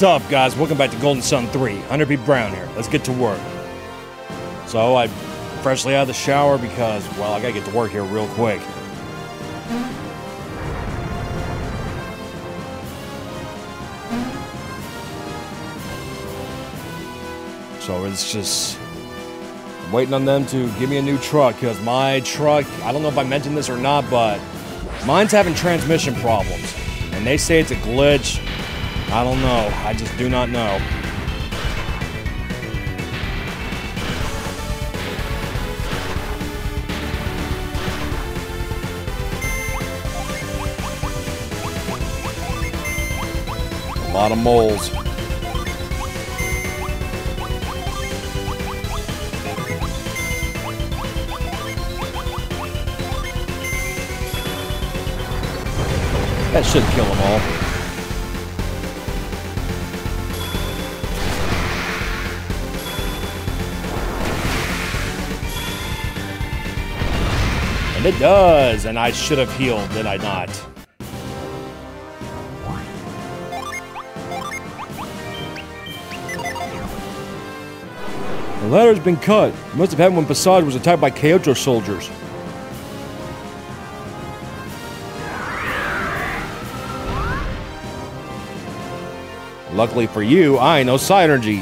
What's up, guys? Welcome back to Golden Sun 3. HunterPBrown here. Let's get to work. So, I'm freshly out of the shower because, well, I gotta get to work here real quick. So, it's just waiting on them to give me a new truck because my truck, I don't know if I mentioned this or not, but mine's having transmission problems. And they say it's a glitch. I don't know. I just do not know. A lot of moles. That should kill them all. And it does, and I should have healed, did I not? The ladder's been cut. It must have happened when Passaj was attacked by Kyoto soldiers. Luckily for you, I ain't no psi energy.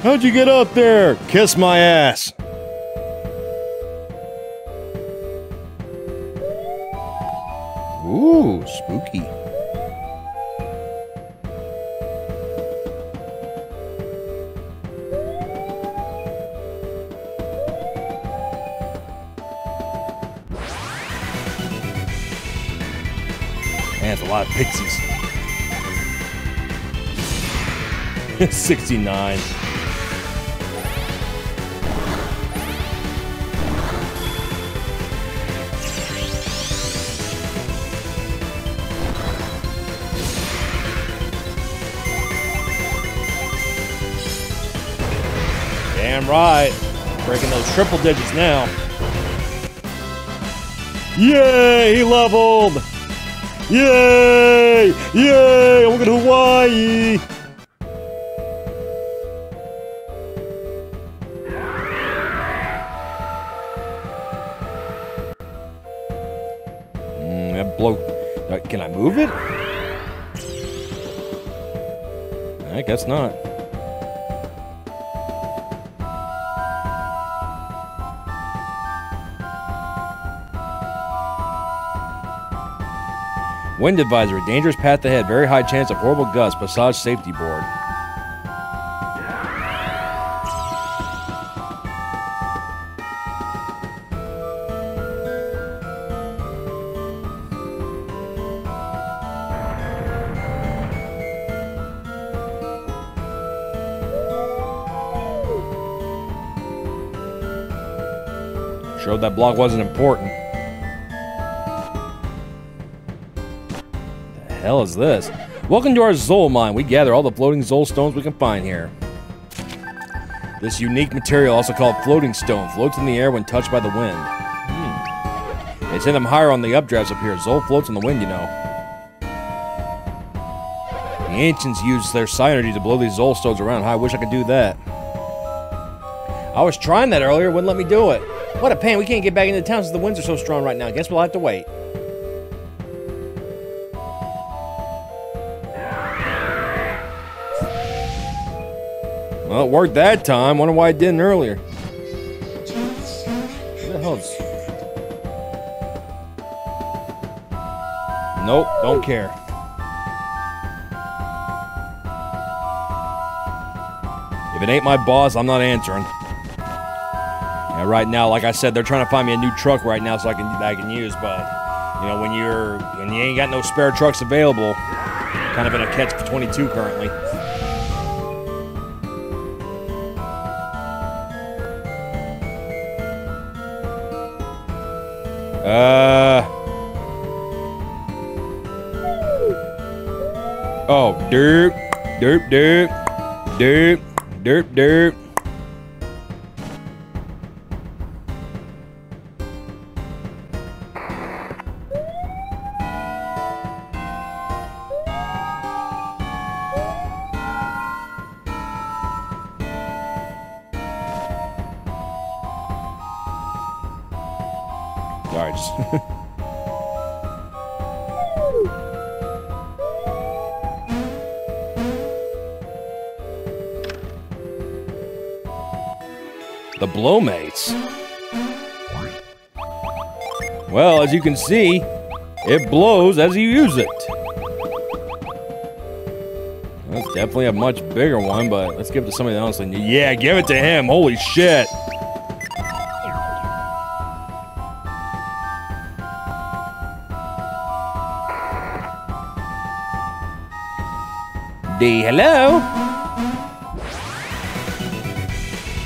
How'd you get up there? Kiss my ass. Ooh, spooky. Man, it's a lot of pixies. 69. Damn right. Breaking those triple digits now. Yay, he leveled! Yay! Yay! I'm going to Hawaii! That blow. Can I move it? I guess not. Wind advisory. Dangerous path ahead. Very high chance of horrible gusts. Passaj safety board. Showed that block wasn't important. Hell is this? Welcome to our Zol mine. We gather all the floating Zol stones we can find here. This unique material, also called floating stone, floats in the air when touched by the wind. They send them higher on the updrafts up here. Zol floats on the wind, you know. The ancients used their psi energy to blow these Zol stones around. I wish I could do that. I was trying that earlier, wouldn't let me do it. What a pain. We can't get back into town since the winds are so strong right now. Guess we'll have to wait. Well, it worked that time. Wonder why it didn't earlier. What the hell is... Nope, don't care. If it ain't my boss, I'm not answering. Yeah, right now, like I said, they're trying to find me a new truck right now so I can use, but you know, when you ain't got no spare trucks available, kind of in a catch-22 currently. Oh, derp, derp, derp, derp, derp, derp. Sorry, just... The blowmates. Well, as you can see, it blows as you use it. That's definitely a much bigger one, but let's give it to somebody else. Yeah, give it to him. Holy shit. Hello?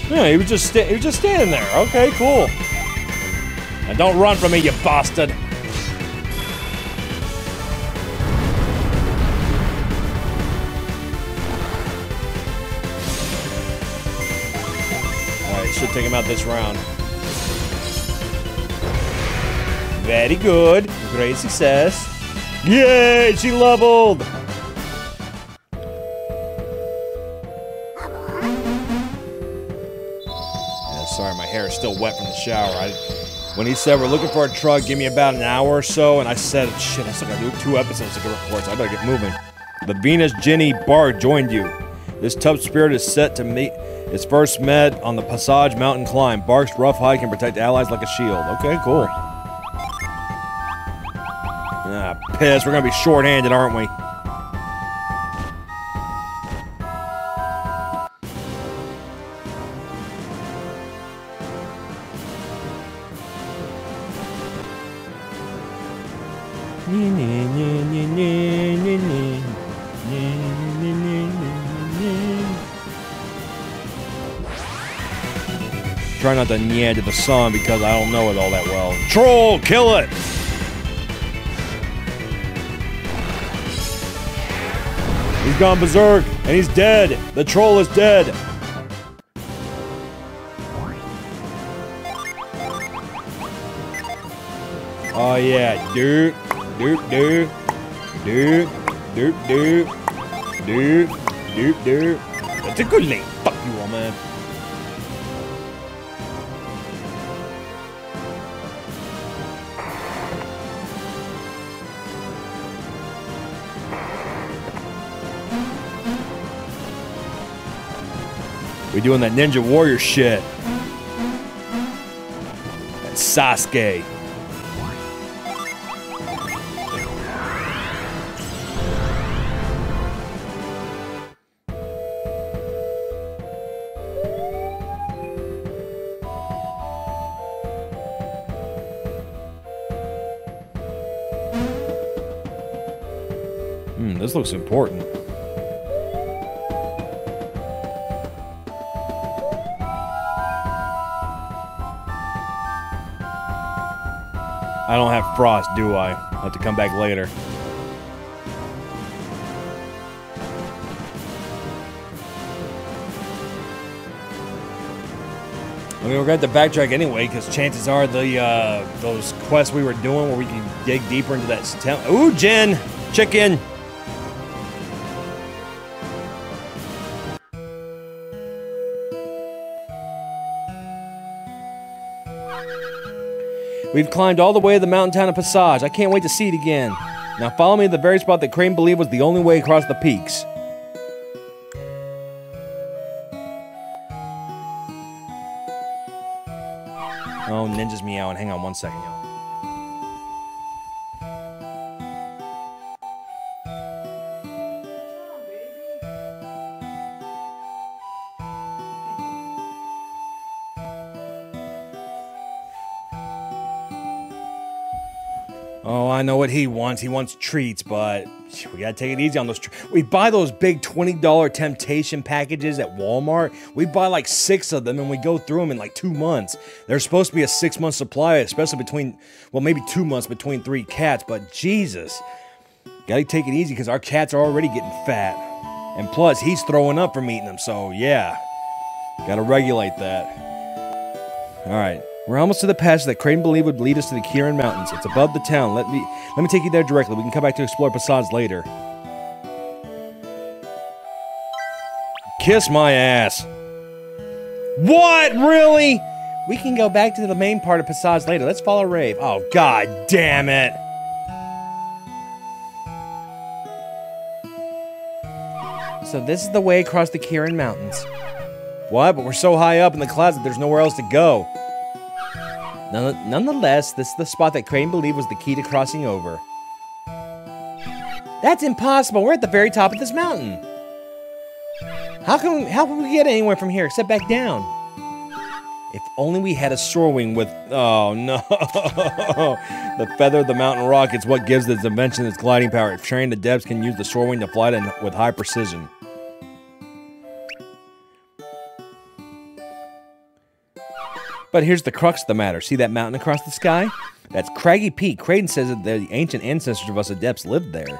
Yeah, he was just standing there. Okay, cool. Now don't run from me, you bastard. Alright, should take him out this round. Very good. Great success. Yay, she leveled! Sorry, my hair is still wet from the shower. When he said, we're looking for a truck, give me about an hour or so, and I said, shit, I still gotta do 2 episodes to get reports, so I better get moving. The Venus Jenny Bard joined you. This tough spirit is set to meet its first met on the Passaj mountain climb. Bark's rough hide can protect allies like a shield. Okay, cool. Ah, piss, we're gonna be short-handed, aren't we? Try not to nyeh to the sun because I don't know it all that well. Troll, kill it! He's gone berserk, and he's dead. The troll is dead. Oh yeah, doop, doop, doop, doop, doop, doop, doop, doop, doop. That's a good name. Fuck you, old man. We doing that Ninja Warrior shit. That's Sasuke. This looks important. I don't have frost, do I? I'll have to come back later. I mean, we're going to have to backtrack anyway, because chances are those quests we were doing where we can dig deeper into that town. Ooh, Jen! Chicken! We've climbed all the way to the mountain town of Passaj. I can't wait to see it again. Now follow me to the very spot that Crane believed was the only way across the peaks. Oh, Ninja's meowing. Hang on one second, y'all. Oh, I know what he wants. He wants treats, but we gotta take it easy on those treats. We buy those big $20 temptation packages at Walmart. We buy like 6 of them and we go through them in like 2 months. There's supposed to be a 6-month supply, especially between, well, maybe 2 months between 3 cats, but Jesus. Gotta take it easy because our cats are already getting fat. And plus, he's throwing up from eating them, so yeah. Gotta regulate that. Alright. We're almost to the passage that Crane believed would lead us to the Kirin Mountains. It's above the town. Let me take you there directly. We can come back to explore Passaj later. Kiss my ass. What? Really? We can go back to the main part of Passaj later. Let's follow Rafe. Oh, god damn it. So this is the way across the Kirin Mountains. What? But we're so high up in the clouds that there's nowhere else to go. Nonetheless, this is the spot that Crane believed was the key to crossing over. That's impossible. We're at the very top of this mountain. How can we get anywhere from here except back down? If only we had a soar wing with... Oh, no. The feather of the mountain rock is what gives this invention its gliding power. If trained adepts can use the soar wing to fly with high precision. But here's the crux of the matter. See that mountain across the sky? That's Craggy Peak. Creighton says that the ancient ancestors of us adepts lived there.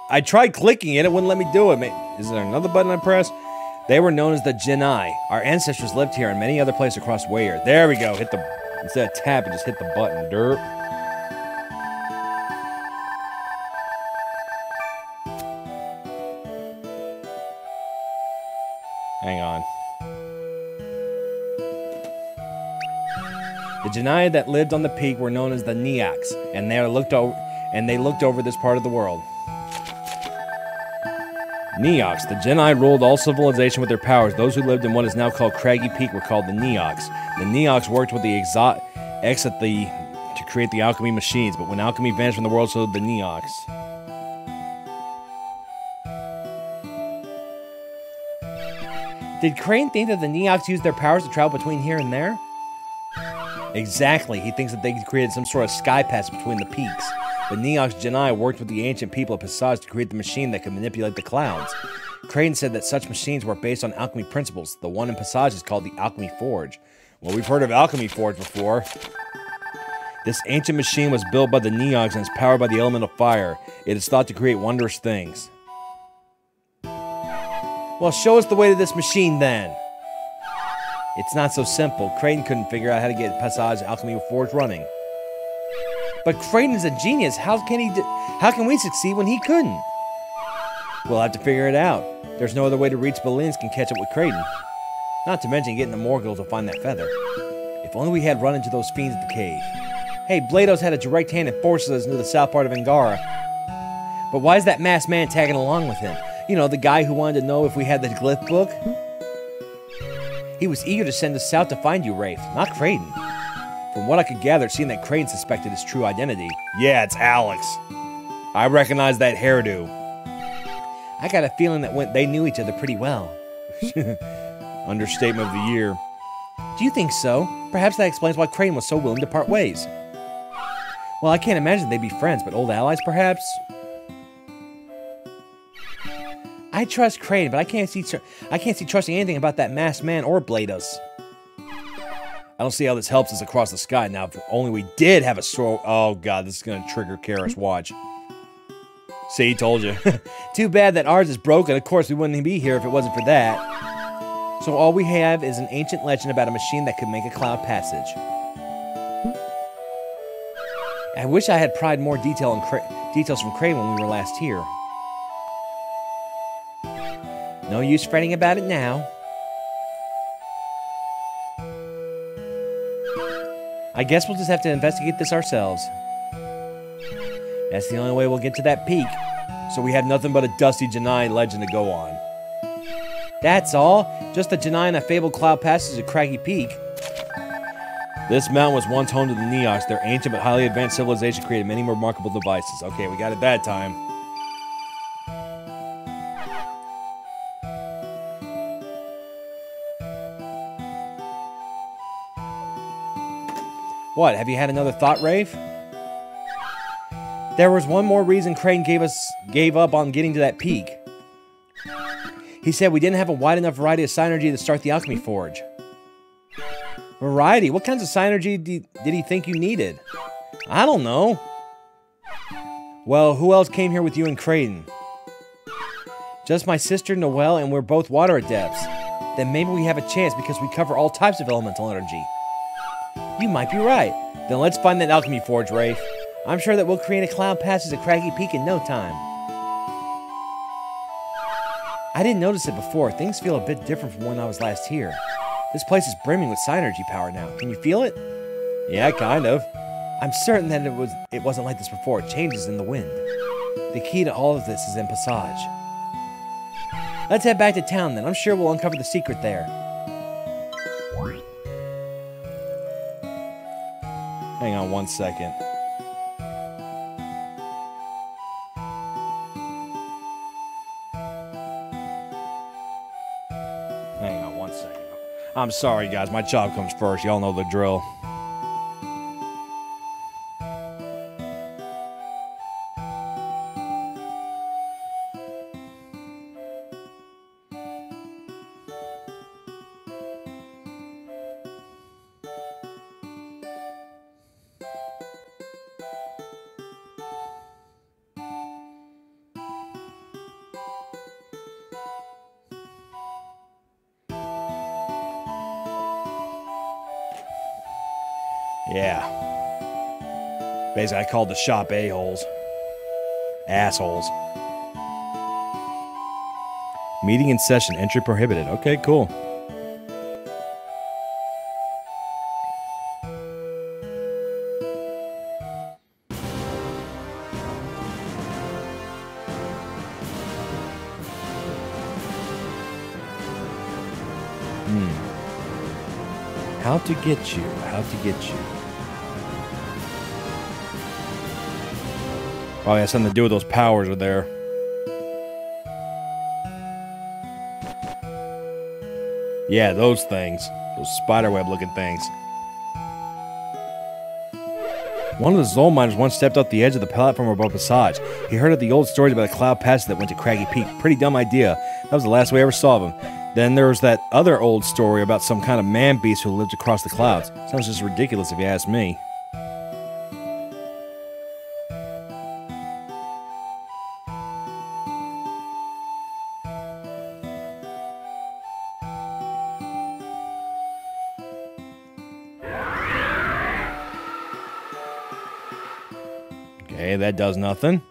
I tried clicking it. It wouldn't let me do it. Is there another button I press? They were known as the Genii. Our ancestors lived here and many other places across Wayar. There we go. Hit the... Instead of tapping, just hit the button. Derp. Hang on. The Genii that lived on the peak were known as the Neox, and they looked over this part of the world. Neox. The Genii ruled all civilization with their powers. Those who lived in what is now called Craggy Peak were called the Neox. The Neox worked with the to create the alchemy machines, but when alchemy vanished from the world, so did the Neox. Did Crane think that the Neox used their powers to travel between here and there? Exactly. He thinks that they created some sort of sky pass between the peaks. The Neox Genii worked with the ancient people of Passaj to create the machine that could manipulate the clouds. Crane said that such machines were based on alchemy principles. The one in Passaj is called the Alchemy Forge. Well, we've heard of Alchemy Forge before. This ancient machine was built by the Neox and is powered by the element of fire. It is thought to create wondrous things. Well, show us the way to this machine then. It's not so simple. Crane couldn't figure out how to get Passage Alchemy Forge running. But Crane is a genius. How can we succeed when he couldn't? We'll have to figure it out. There's no other way to reach Belinsk and catch up with Creighton. Not to mention getting the Morgul to find that feather. If only we had run into those fiends at the cave. Hey, Blados had a direct hand and forces us into the south part of Angara. But why is that masked man tagging along with him? You know, the guy who wanted to know if we had the glyph book? He was eager to send us south to find you, Rafe, not Creighton. From what I could gather, it seemed that Creighton suspected his true identity. Yeah, it's Alex. I recognize that hairdo. I got a feeling that they knew each other pretty well. Understatement of the year. Do you think so? Perhaps that explains why Creighton was so willing to part ways. Well, I can't imagine they'd be friends, but old allies, perhaps? I trust Creighton, but I can't see trusting anything about that masked man or Blados. I don't see how this helps us across the sky. Now, if only we did have a sword. Oh god, this is gonna trigger Karis. Watch. See, told you. Too bad that ours is broken. Of course, we wouldn't be here if it wasn't for that. So all we have is an ancient legend about a machine that could make a cloud passage. I wish I had pried more details from Crane when we were last here. No use fretting about it now. I guess we'll just have to investigate this ourselves. That's the only way we'll get to that peak. So we have nothing but a dusty Genii legend to go on. That's all? Just the Genii and a fabled cloud passage at Craggy Peak. This mountain was once home to the Neox. Their ancient but highly advanced civilization created many remarkable devices. Okay, we got it that time. What, have you had another thought, Rafe? There was one more reason Crane gave up on getting to that peak. He said we didn't have a wide enough variety of synergy to start the Alchemy Forge. Variety? What kinds of synergy did he think you needed? I don't know. Well, who else came here with you and Creighton? Just my sister, Noelle, and we're both water adepts. Then maybe we have a chance because we cover all types of elemental energy. You might be right. Then let's find that Alchemy Forge, Rafe. I'm sure that we'll create a cloud passage at Craggy Peak in no time. I didn't notice it before. Things feel a bit different from when I was last here. This place is brimming with Synergy power now. Can you feel it? Yeah, kind of. I'm certain that it wasn't like this before. It changes in the wind. The key to all of this is in Passaj. Let's head back to town then. I'm sure we'll uncover the secret there. Hang on one second. Hang on one second. I'm sorry, guys. My job comes first. Y'all know the drill. Yeah. Basically, I called the shop a-holes. Assholes. Meeting in session. Entry prohibited. Okay, cool. How to get you. How to get you. Probably has something to do with those powers are there. Yeah, those things. Those spiderweb looking things. One of the Zol miners once stepped off the edge of the platform above Passaj. He heard of the old stories about a cloud passage that went to Craggy Peak. Pretty dumb idea. That was the last we ever saw of him. Then there was that other old story about some kind of man-beast who lived across the clouds. Sounds just ridiculous if you ask me. Okay, that does nothing.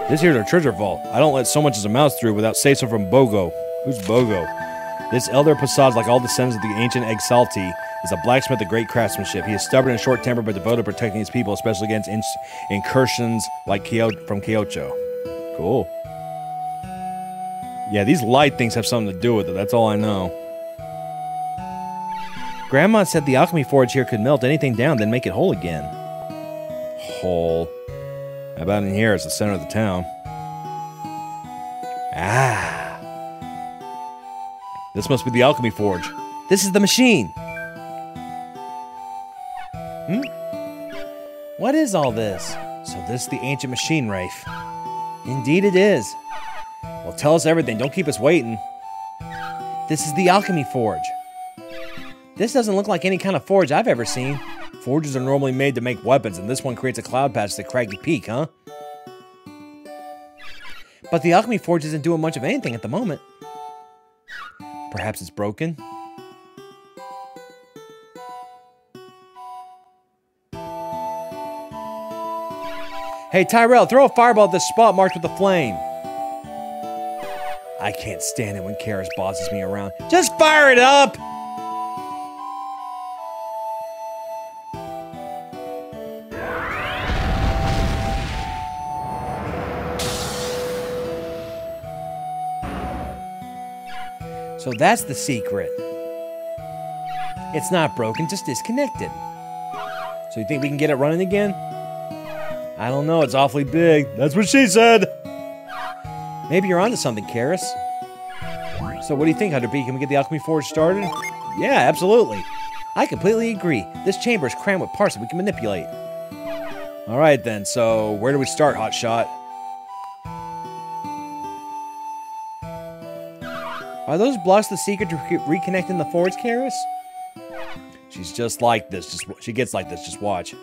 This here's our treasure vault. I don't let so much as a mouse through without say-so from Bogo. Who's Bogo? This elder Passaj, like all descendants of the ancient Exalti, is a blacksmith of great craftsmanship. He is stubborn and short-tempered, but devoted to protecting his people, especially against incursions like from Kyocho. Cool. Yeah, these light things have something to do with it. That's all I know. Grandma said the alchemy forge here could melt anything down, then make it whole again. Whole. How about in here? It's the center of the town. Ah. This must be the alchemy forge. This is the machine. What is all this? So this is the ancient machine, Rafe. Indeed it is. Well, tell us everything. Don't keep us waiting. This is the alchemy forge. This doesn't look like any kind of forge I've ever seen. Forges are normally made to make weapons, and this one creates a cloud patch at Craggy Peak, huh? But the alchemy forge isn't doing much of anything at the moment. Perhaps it's broken? Hey, Tyrell, throw a fireball at this spot marked with a flame. I can't stand it when Karis bosses me around. Just fire it up! So that's the secret. It's not broken, just disconnected. So you think we can get it running again? I don't know, it's awfully big. That's what she said! Maybe you're onto something, Karis. So what do you think, HunterP? Can we get the alchemy forge started? Yeah, absolutely. I completely agree. This chamber is crammed with parts that we can manipulate. Alright then, so where do we start, Hotshot? Are those blocks the secret to reconnecting the forge, Karis? She's just like this. She gets like this. Just watch.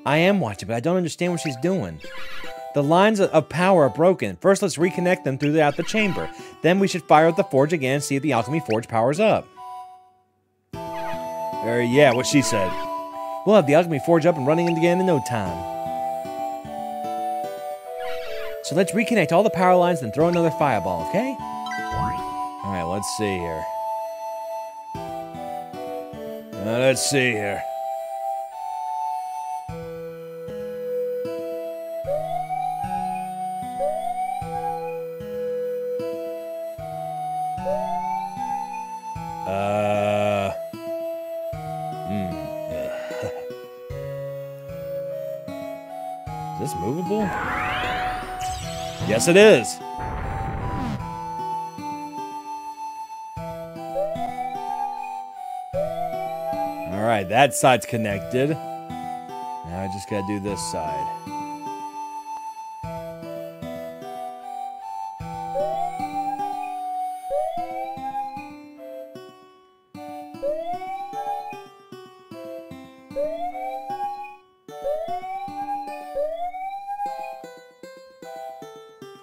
I am watching, but I don't understand what she's doing. The lines of power are broken. First, let's reconnect them throughout the chamber. Then we should fire up the forge again and see if the alchemy forge powers up. Yeah, what she said. We'll have the alchemy forge up and running again in no time. So let's reconnect all the power lines and throw another fireball, okay? Alright, let's see here. Is this movable? Yes, it is. Alright, that side's connected. Now I just gotta do this side.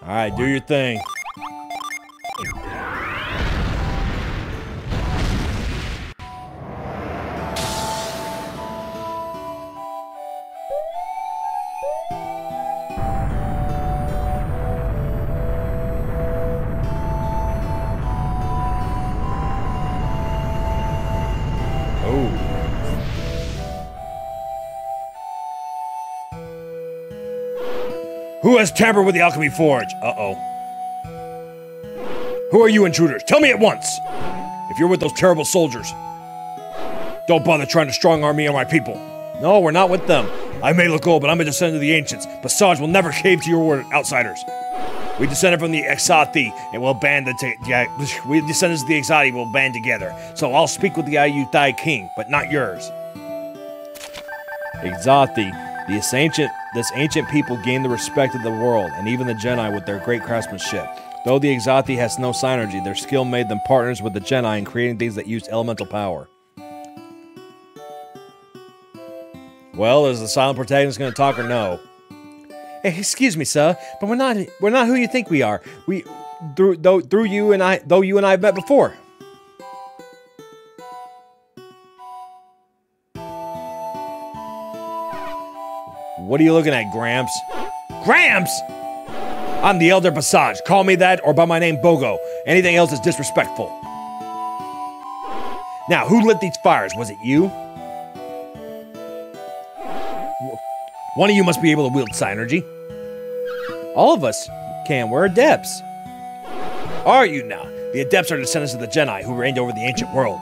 Alright, do your thing. Who has tampered with the alchemy forge? Uh-oh. Who are you intruders? Tell me at once! If you're with those terrible soldiers, don't bother trying to strong-arm me or my people. No, we're not with them. I may look old, but I'm a descendant of the ancients. Passaj will never cave to your word, outsiders. We descended from the Exati, and we'll band we descendants of the Exati will band together. So I'll speak with the Ayuthai king, but not yours. Exati. This ancient people gained the respect of the world, and even the Jedi with their great craftsmanship. Though the Exati has no synergy, their skill made them partners with the Jedi in creating things that used elemental power. Well, is the silent protagonist going to talk or no? Hey, excuse me, sir, but we're not who you think we are. Though you and I have met before. What are you looking at, Gramps? Gramps! I'm the Elder Passaj. Call me that or by my name Bogo. Anything else is disrespectful. Now, who lit these fires? Was it you? One of you must be able to wield synergy. All of us can. We're adepts. Are you now? The adepts are descendants of the Jedi who reigned over the ancient world.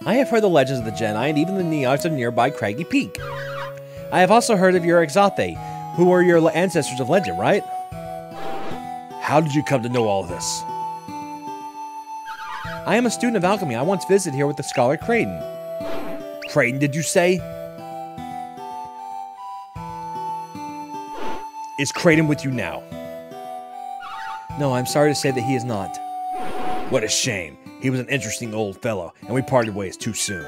I have heard the legends of the Jedi and even the Neots of nearby Craggy Peak. I have also heard of your Exathe, who were your ancestors of legend, right? How did you come to know all of this? I am a student of alchemy. I once visited here with the scholar Creighton. Creighton, did you say? Is Creighton with you now? No, I'm sorry to say that he is not. What a shame. He was an interesting old fellow, and we parted ways too soon.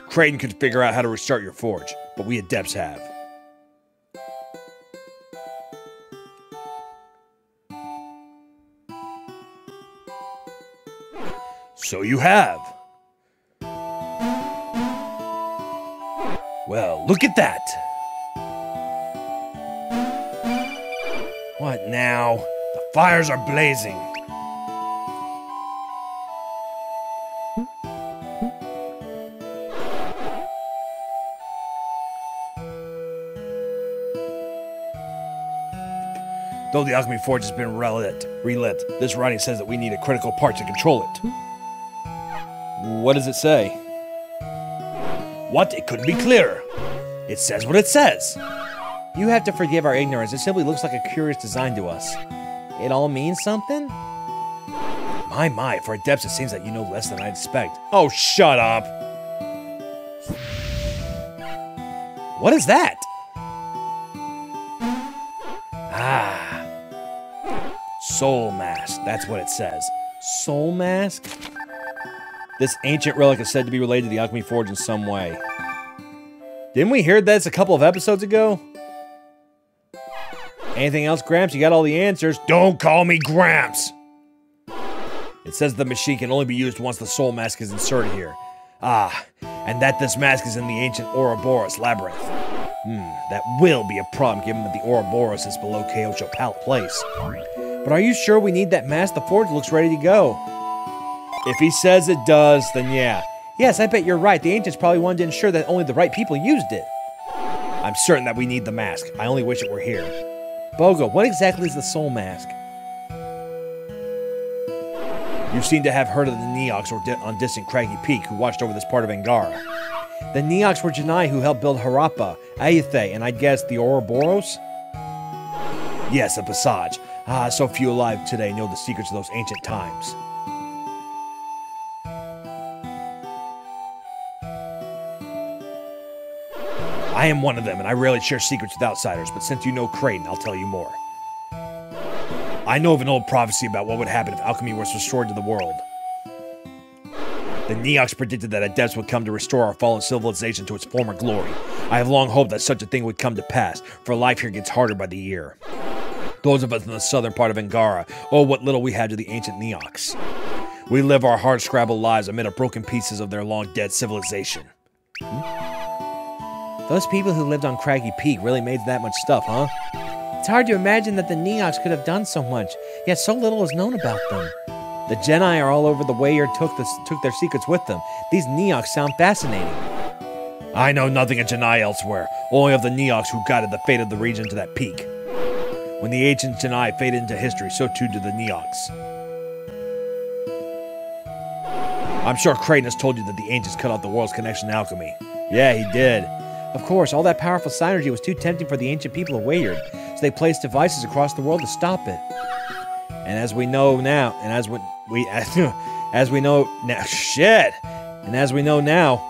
Creighton could figure out how to restart your forge, but we adepts have. So you have. Well, look at that. What now? The fires are blazing. Though the alchemy forge has been relit, this writing says that we need a critical part to control it. What does it say? What? It couldn't be clearer. It says what it says. You have to forgive our ignorance. It simply looks like a curious design to us. It all means something? My, for adepts it seems that you know less than I'd expect. Oh, shut up! What is that? Soul mask, that's what it says. Soul mask? This ancient relic is said to be related to the alchemy forge in some way. Didn't we hear this a couple of episodes ago? Anything else, Gramps? You got all the answers. Don't call me Gramps! It says the machine can only be used once the soul mask is inserted here. Ah, and that this mask is in the ancient Ouroboros labyrinth. That will be a problem given that the Ouroboros is below Kyocho Place. But are you sure we need that mask? The forge looks ready to go. If he says it does, then yeah. Yes, I bet you're right. The ancients probably wanted to ensure that only the right people used it. I'm certain that we need the mask. I only wish it were here. Bogo, what exactly is the soul mask? You seem to have heard of the Neox on distant Craggy Peak who watched over this part of Angara. The Neox were Janai who helped build Harappa, Ayutthaya, and I'd guess the Ouroboros? Yes, a Passaj. Ah, so few alive today know the secrets of those ancient times. I am one of them, and I rarely share secrets with outsiders, but since you know Kraden, I'll tell you more. I know of an old prophecy about what would happen if alchemy was restored to the world. The Neox predicted that adepts would come to restore our fallen civilization to its former glory. I have long hoped that such a thing would come to pass, for life here gets harder by the year. Those of us in the southern part of Angara owe what little we had to the ancient Neox. We live our hard-scrabbled lives amid the broken pieces of their long-dead civilization. Those people who lived on Craggy Peak really made that much stuff, huh? It's hard to imagine that the Neox could have done so much, yet so little is known about them. The Jedi are all over the way or took their secrets with them. These Neox sound fascinating. I know nothing of Jedi elsewhere, only of the Neox who guided the fate of the region to that peak. When the ancient Jedi faded into history, so too did the Neox. I'm sure Kraden has told you that the ancients cut off the world's connection to alchemy. Yeah, he did. Of course, all that powerful synergy was too tempting for the ancient people of Wayard, so they placed devices across the world to stop it. And as we know now, as we know now,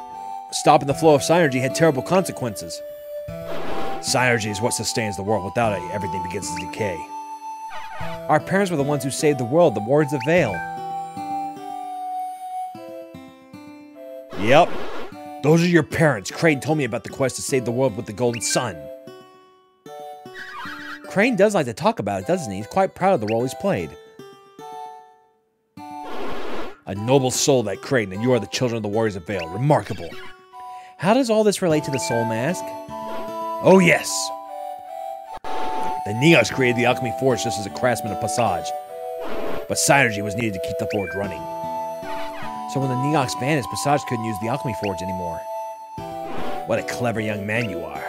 stopping the flow of synergy had terrible consequences. Synergy is what sustains the world. Without it, everything begins to decay. Our parents were the ones who saved the world, the Warriors of Vale. Yep. Those are your parents. Kraden told me about the quest to save the world with the Golden Sun. Kraden does like to talk about it, doesn't he? He's quite proud of the role he's played. A noble soul, that Kraden, and you are the children of the Warriors of Vale. Remarkable. How does all this relate to the Soul Mask? Oh, yes. The Neox created the Alchemy Forge just as a craftsman of Passaj. But synergy was needed to keep the forge running. So when the Neox vanished, Passaj couldn't use the Alchemy Forge anymore. What a clever young man you are.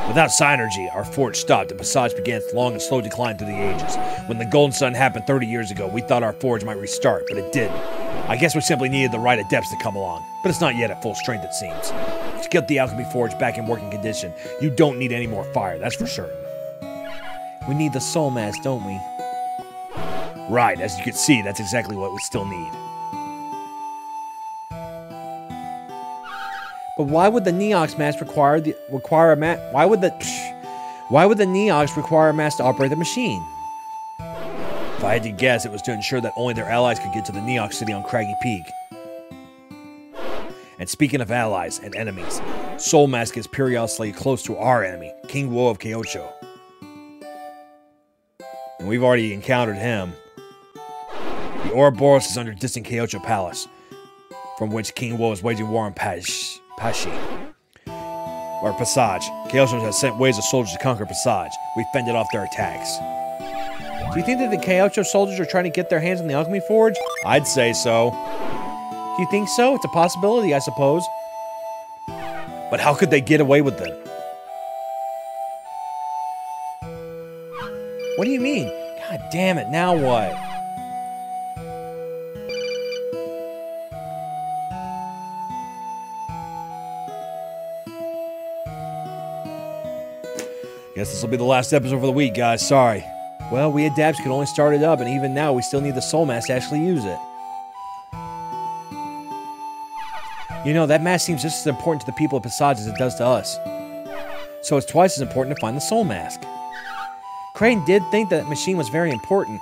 Without synergy, our forge stopped and Passaj began its long and slow decline through the ages. When the Golden Sun happened 30 years ago, we thought our forge might restart, but it didn't. I guess we simply needed the right adepts to come along, but it's not yet at full strength, it seems. To get the Alchemy Forge back in working condition, you don't need any more fire, that's for certain. We need the Soul Mask, don't we? Right, as you can see, that's exactly what we still need. But why would the Neox mask require a mask? Why would the Neox require a mask to operate the machine? If I had to guess, it was to ensure that only their allies could get to the Neox city on Craggy Peak. And speaking of allies and enemies, Soul Mask is periodically close to our enemy, King Wo of Kyocho. And we've already encountered him. The Ouroboros is under distant Kyocho Palace, from which King Wo is waging war on Passaj. Kyocho has sent waves of soldiers to conquer Passaj. We fended off their attacks. Do you think that the Kyocho soldiers are trying to get their hands on the Alchemy Forge? I'd say so. Do you think so? It's a possibility, I suppose. But how could they get away with it? What do you mean? God damn it, now what? Guess this will be the last episode for the week, guys. Sorry. Well, we adapts could only start it up, and even now we still need the Soul Mask to actually use it. You know, that mask seems just as important to the people of Passaj as it does to us. So it's twice as important to find the Soul Mask. Kraden did think that machine was very important.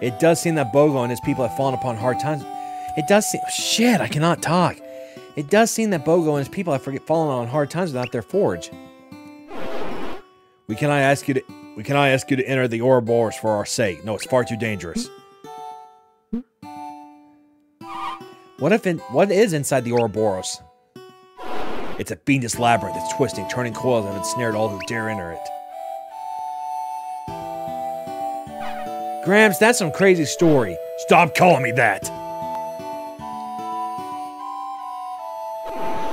It does seem that Bogo and his people have fallen upon hard times. It does seem... Shit, I cannot talk. It does seem that Bogo and his people have fallen on hard times without their forge. We cannot ask you to enter the Ouroboros for our sake. No, it's far too dangerous. What is inside the Ouroboros? It's a fiendish labyrinth that's twisting, turning coils that have ensnared all who dare enter it. Gramps, that's some crazy story. Stop calling me that!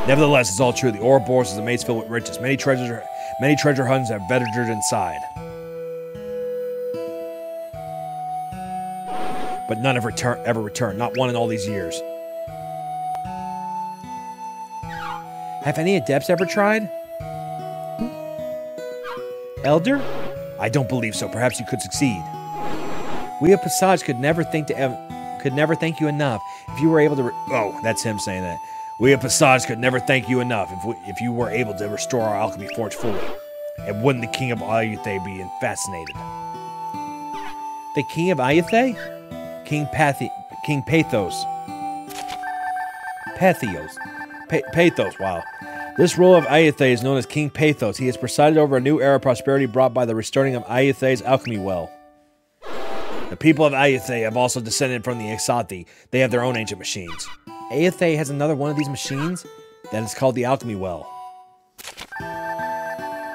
Nevertheless, it's all true. The Ouroboros is a maze filled with riches. Many treasure hunts have ventured inside. But none have ever returned. Not one in all these years. Have any adepts ever tried? Elder? I don't believe so. Perhaps you could succeed. We of Passaj could never thank you enough if you were able to. Oh, that's him saying that. We of Passaj could never thank you enough if you were able to restore our alchemy forge fully. And wouldn't the king of Ayutthaya be fascinated? The king of Ayutthaya? King Pathos. Pathos, wow. This ruler of Ayutthaya is known as King Pathos. He has presided over a new era of prosperity brought by the restoring of Ayutthaya's alchemy well. The people of Ayutthaya have also descended from the Exati. They have their own ancient machines. Ayutthaya has another one of these machines? That is called the alchemy well.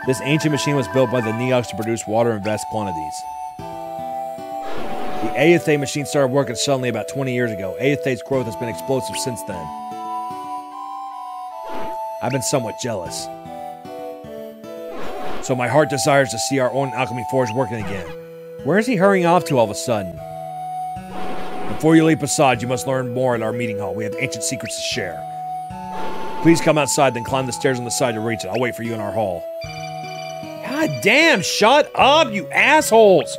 This ancient machine was built by the Neox to produce water in vast quantities. The Ayutthaya machine started working suddenly about 20 years ago. Ayutthaya's growth has been explosive since then. I've been somewhat jealous. So my heart desires to see our own alchemy forge working again. Where is he hurrying off to all of a sudden? Before you leave Passaj, you must learn more at our meeting hall. We have ancient secrets to share. Please come outside, then climb the stairs on the side to reach it. I'll wait for you in our hall. God damn, shut up, you assholes!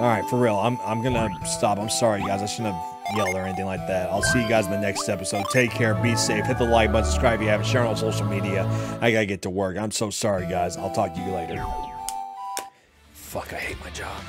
Alright, for real, I'm gonna stop. I'm sorry, guys. I shouldn't have yelled or anything like that. I'll see you guys in the next episode. Take care, be safe, hit the like button, subscribe if you haven't, share on social media. I gotta get to work. I'm so sorry, guys. I'll talk to you later. Fuck, I hate my job.